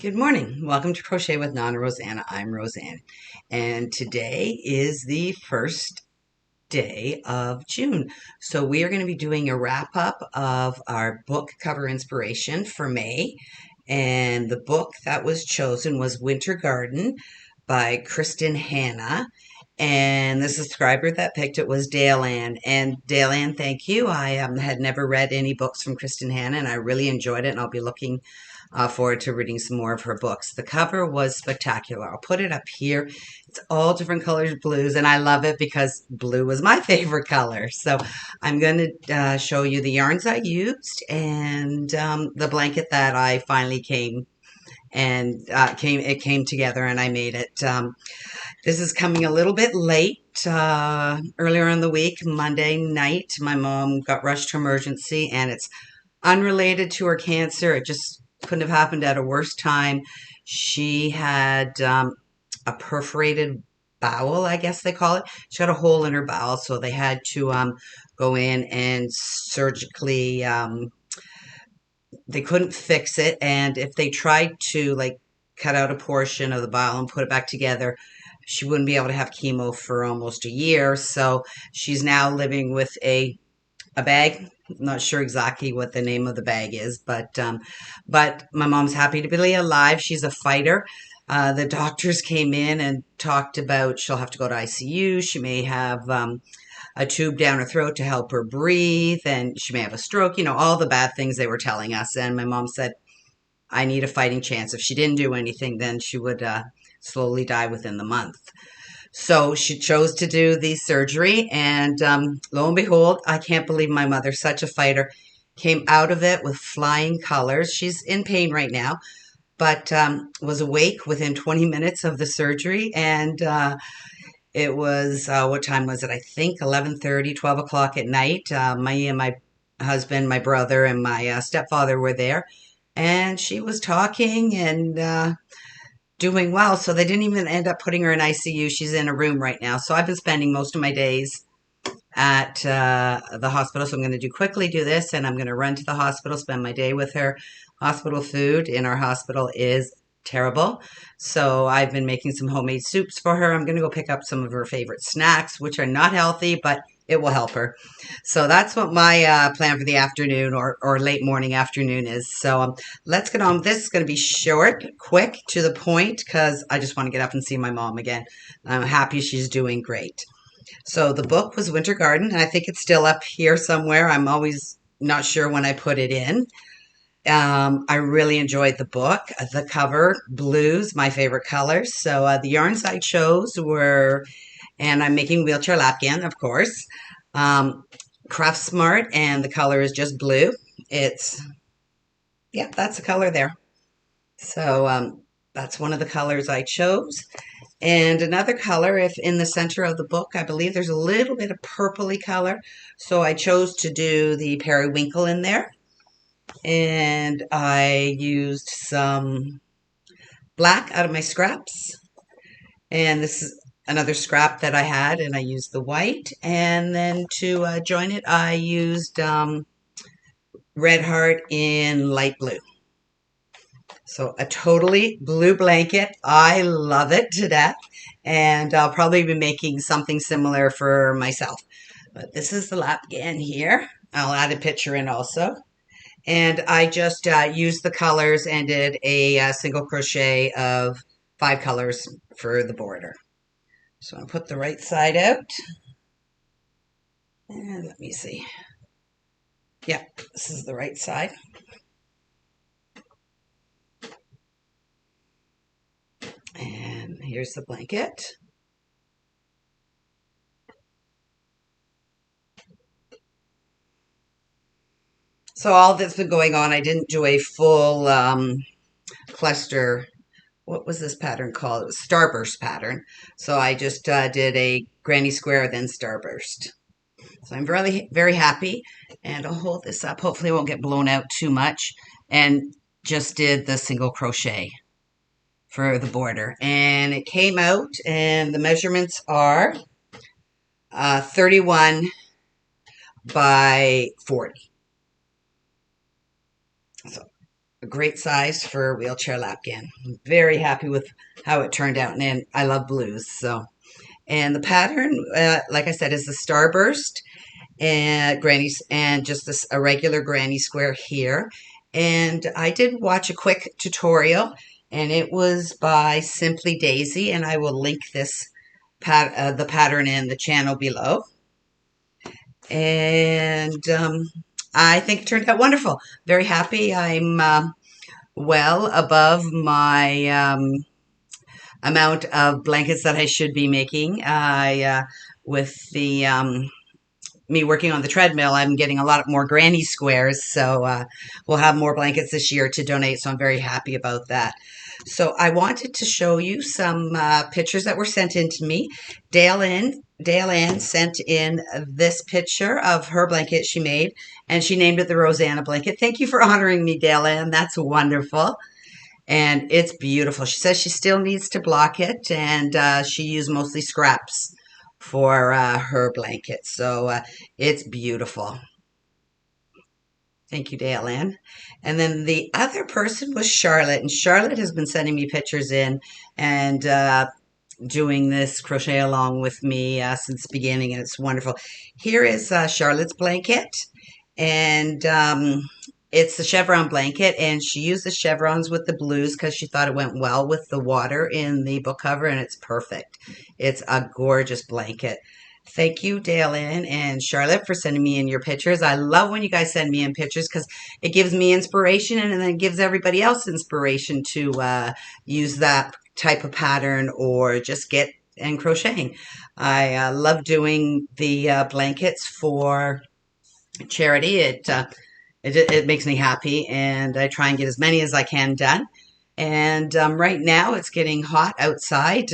Good morning. Welcome to Crochet with Nonna Rosanna. I'm Rosanna, and today is the first day of June. So we are going to be doing a wrap up of our book cover inspiration for May. And the book that was chosen was Winter Garden by Kristen Hanna. And the subscriber that picked it was Dale Ann. And Dale Ann, thank you. I had never read any books from Kristen Hanna, and I really enjoyed it. And I'll be looking forward to reading some more of her books. The cover was spectacular. I'll put it up here. It's all different colors, blues, and I love it because blue was my favorite color. So I'm going to show you the yarns I used and the blanket that I finally came together and I made it. This is coming a little bit late. Earlier in the week, Monday night, my mom got rushed to emergency, and it's unrelated to her cancer. It just couldn't have happened at a worse time. She had a perforated bowel, I guess they call it. She got a hole in her bowel, so they had to go in and surgically, they couldn't fix it. And if they tried to like cut out a portion of the bowel and put it back together, she wouldn't be able to have chemo for almost a year. So she's now living with a bag. I'm not sure exactly what the name of the bag is, but my mom's happy to be alive. She's a fighter. The doctors came in and talked about she'll have to go to ICU. She may have a tube down her throat to help her breathe, and she may have a stroke. You know, all the bad things they were telling us. And my mom said, "I need a fighting chance. If she didn't do anything, then she would slowly die within the month." So she chose to do the surgery, and lo and behold, I can't believe my mother, such a fighter, came out of it with flying colors. She's in pain right now, but was awake within 20 minutes of the surgery, and it was, what time was it? I think 11:30, 12 o'clock at night. Me and my husband, my brother, and my stepfather were there, and she was talking and doing well. So they didn't even end up putting her in ICU. She's in a room right now. So I've been spending most of my days at the hospital. So I'm going to quickly do this, and I'm going to run to the hospital, spend my day with her. Hospital food in our hospital is terrible. So I've been making some homemade soups for her. I'm going to go pick up some of her favorite snacks, which are not healthy, but it will help her. So that's what my plan for the afternoon or late morning afternoon is. So let's get on. This is going to be short, quick, to the point, because I just want to get up and see my mom again. I'm happy she's doing great. So the book was Winter Garden, and I think it's still up here somewhere. I'm always not sure when I put it in. I really enjoyed the book. The cover, blues, my favorite colors. So the yarns I chose were, and I'm making wheelchair lapghan, of course. Craft Smart, and the color is just blue. It's, yeah, that's the color there. So that's one of the colors I chose. And another color, if in the center of the book, I believe there's a little bit of purpley color. So I chose to do the periwinkle in there. And I used some black out of my scraps. And this is another scrap that I had, and I used the white. And then to join it, I used Red Heart in light blue. So a totally blue blanket. I love it to death. And I'll probably be making something similar for myself. But this is the lapghan here. I'll add a picture in also. And I just used the colors and did a single crochet of 5 colors for the border. So I'll put the right side out. And let me see. Yep, this is the right side. And here's the blanket. So all that's been going on, I didn't do a full cluster. What was this pattern called? It was Starburst pattern. So I just did a granny square, then Starburst. So I'm really very happy, and I'll hold this up. Hopefully it won't get blown out too much. And just did the single crochet for the border. And it came out, and the measurements are 31 by 40. So a great size for a wheelchair lapghan. I'm very happy with how it turned out, and I love blues. So, and the pattern, like I said, is the Starburst and grannies, and just a regular granny square here. And I did watch a quick tutorial, and it was by Simply Daisy, and I will link this the pattern in the channel below. And I think it turned out wonderful. Very happy. I'm well above my amount of blankets that I should be making. With the me working on the treadmill, I'm getting a lot more granny squares. So we'll have more blankets this year to donate. So I'm very happy about that. So I wanted to show you some pictures that were sent in to me. Dale Ann sent in this picture of her blanket she made, and she named it the Rosanna blanket. Thank you for honoring me, Dale Ann. That's wonderful. And it's beautiful. She says she still needs to block it, and she used mostly scraps for her blanket. So it's beautiful. Thank you, Dale Ann. And then the other person was Charlotte, and Charlotte has been sending me pictures in and doing this crochet along with me since the beginning, and it's wonderful. Here is Charlotte's blanket, and it's the chevron blanket, and she used the chevrons with the blues because she thought it went well with the water in the book cover, and it's perfect. It's a gorgeous blanket. Thank you, Dale Ann and Charlotte, for sending me in your pictures. I love when you guys send me in pictures because it gives me inspiration, and then it gives everybody else inspiration to use that type of pattern or just get and crocheting. I love doing the blankets for charity. It makes me happy, and I try and get as many as I can done. And right now it's getting hot outside.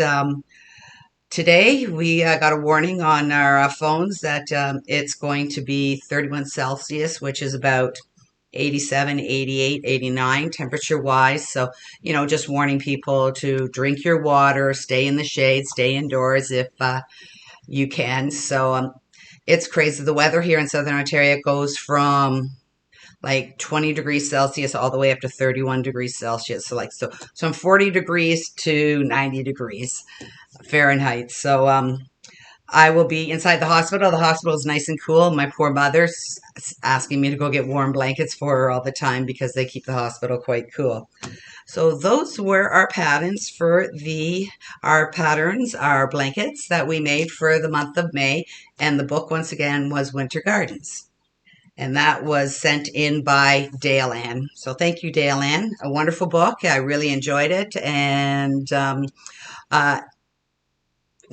Today we got a warning on our phones that it's going to be 31 Celsius, which is about 87, 88, 89 temperature wise. So, just warning people to drink your water, stay in the shade, stay indoors if you can. So it's crazy. The weather here in Southern Ontario goes from like 20 degrees Celsius all the way up to 31 degrees Celsius. So from 40 degrees to 90 degrees Fahrenheit. So I will be inside the hospital. The hospital is nice and cool. My poor mother's asking me to go get warm blankets for her all the time because they keep the hospital quite cool. So those were our patterns for our blankets that we made for the month of May. And the book, once again, was Winter Gardens. And that was sent in by Dale Ann. So thank you, Dale Ann. A wonderful book. I really enjoyed it. And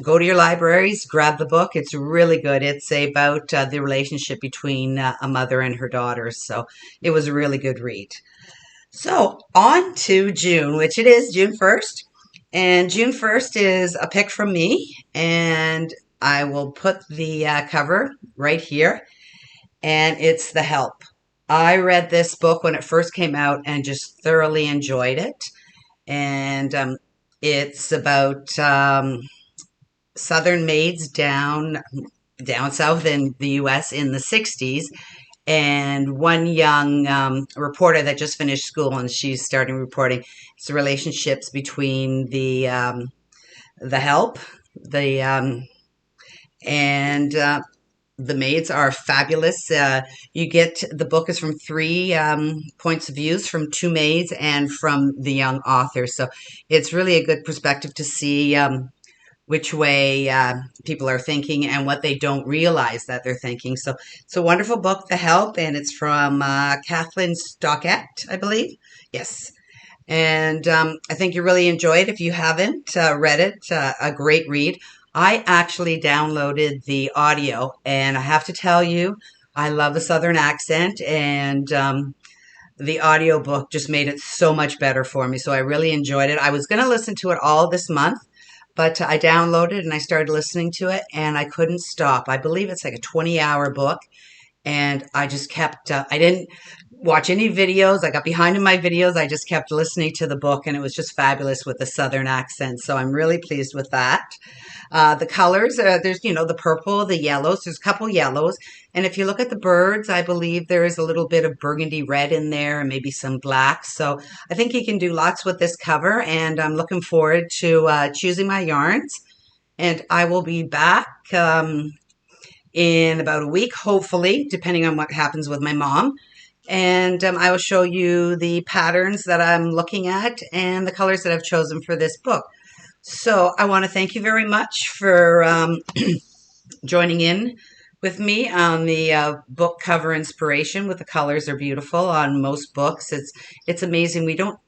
go to your libraries, grab the book. It's really good. It's about the relationship between a mother and her daughters. So it was a really good read. So on to June, which it is June 1st. And June 1st is a pick from me. And I will put the cover right here. And it's The Help. I read this book when it first came out and just thoroughly enjoyed it. And it's about Southern maids down south in the U.S. in the 60s, and one young reporter that just finished school, and she's starting reporting. It's the relationships between the help, and the maids are fabulous. You get the book is from three points of views, from two maids and from the young author. So it's really a good perspective to see which way people are thinking and what they don't realize that they're thinking. So it's a wonderful book, The Help, and it's from Kathleen Stockett, I believe. Yes. And I think you really enjoy it. If you haven't read it, a great read. I actually downloaded the audio, and I have to tell you, I love the Southern accent, and the audiobook just made it so much better for me. So I really enjoyed it. I was going to listen to it all this month, but I downloaded and I started listening to it, and I couldn't stop. I believe it's like a 20-hour book, and I just kept, I didn't watch any videos. I got behind in my videos. I just kept listening to the book, and it was just fabulous with the Southern accent. So I'm really pleased with that. The colors, there's, the purple, the yellows. There's a couple yellows. And if you look at the birds, I believe there is a little bit of burgundy red in there and maybe some black. So I think you can do lots with this cover. And I'm looking forward to choosing my yarns. And I will be back in about a week, hopefully, depending on what happens with my mom. And I will show you the patterns that I'm looking at and the colors that I've chosen for this book. So I want to thank you very much for joining in with me on the book cover inspiration. With the colors are beautiful on most books. It's amazing. We don't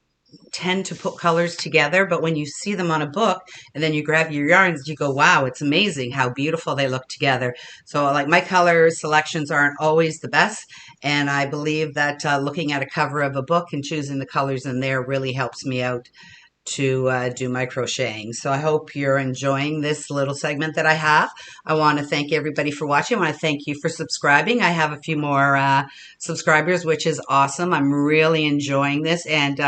tend to put colors together, but when you see them on a book and then you grab your yarns, you go, wow, it's amazing how beautiful they look together. So like my color selections aren't always the best, and I believe that looking at a cover of a book and choosing the colors in there really helps me out to do my crocheting. So I hope you're enjoying this little segment that I have. I want to thank everybody for watching. I want to thank you for subscribing. I have a few more subscribers, which is awesome. I'm really enjoying this. And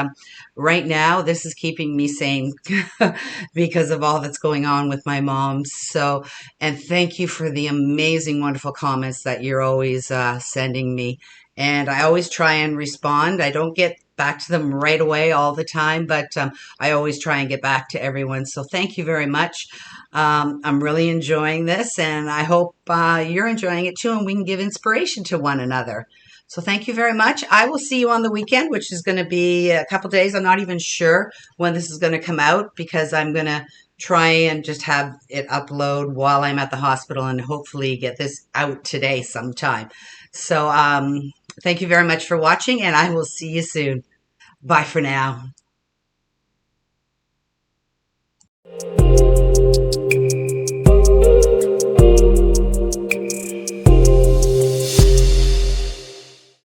right now, this is keeping me sane because of all that's going on with my mom. So, and thank you for the amazing, wonderful comments that you're always sending me. And I always try and respond. I don't get back to them right away all the time, but I always try and get back to everyone. So thank you very much. I'm really enjoying this, and I hope you're enjoying it too, and we can give inspiration to one another. So thank you very much. I will see you on the weekend, which is going to be a couple days. I'm not even sure when this is going to come out because I'm going to try and just have it upload while I'm at the hospital and hopefully get this out today sometime. So thank you very much for watching, and I will see you soon. Bye for now.